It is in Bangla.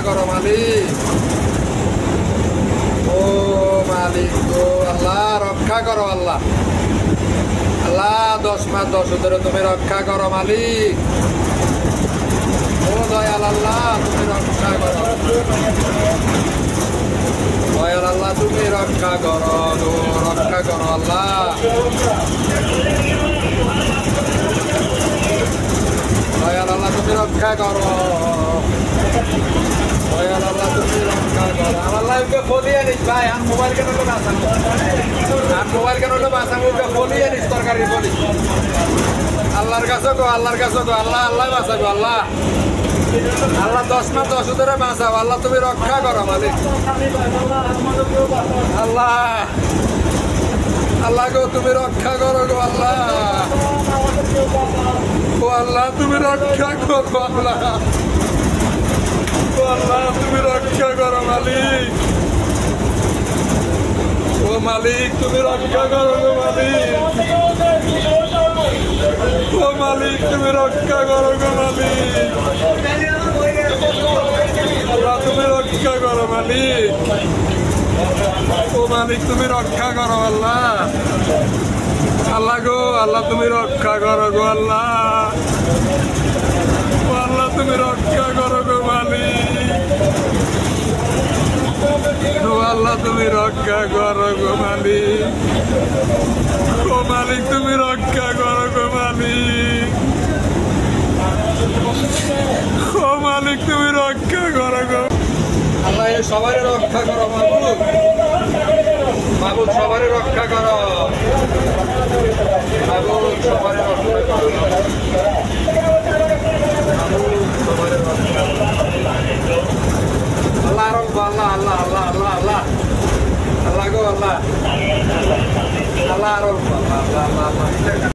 করো মালিক। ও মালিক গো আল্লাহ, রক্ষা করো আল্লাহ। আল্লাহ 10 মাস 10 ধরে তুমি রক্ষা করো মালিক। ও দয়াল আল্লাহ, তুমি রক্ষা করো। দয়াল আল্লাহ, তুমি রক্ষা করো, রক্ষা করো আল্লাহ। দয়াল আল্লাহ, তুমি রক্ষা করো। দয়াল আল্লাহ, তুমি রক্ষা করো। আমার লাইফকে ফলিয়ে নিস ভাই, আর মোবাইল কেন হলো বাঁচাবো, আর মোবাইল কেন হলো বাঁচাবো, ফলিয়ে নিস তরকারি বলি। আল্লাহর কাছে গো, আল্লাহর কাছে গো, আল্লাহ আল্লাহ বাঁচাবো আল্লাহ। আল্লাহ 10 মাস 10 ধরে বাঁচাও আল্লাহ, তুমি রক্ষা করো মালিক। আল্লাহ আল্লাহ গো, তুমি রক্ষা করো গো আল্লাহ। ও আল্লাহ, তুমি রক্ষা করো আল্লাহ। ও আল্লাহ, তুমি রক্ষা করো মালিক। ও মালিক, তুমি রক্ষা করো গো মালিক। ও মালিক, তুমি রক্ষা করো গো মালিক। আল্লাহ, তুমি রক্ষা করো মালিক। ও মালিক, তুমি রক্ষা করো আল্লাহ। আল্লাহ গো আল্লাহ, তুমি রক্ষা করো গো আল্লাহ। ও আল্লাহ, তুমি রক্ষা করো গো মালিক। ও আল্লাহ, তুমি রক্ষা করো গো মালিক। ও মালিক, তুমি রক্ষা করো গো মালিক। ও মালিক, তুমি রক্ষা করো গো আল্লাহ। সবাই রক্ষা করো মাবুদ, মাবুদ সবাই রক্ষা করো, মাবুদ সবাই রক্ষা করো, মাবুদ সবাই রক্ষা করো। আল্লাহ আল্লাহ আল্লাহ আল্লাহ আল্লাহ আল্লাহ আল্লাহ গো আল্লাহ, আল্লাহ আল্লাহ আল্লাহ আল্লাহ আল্লাহ।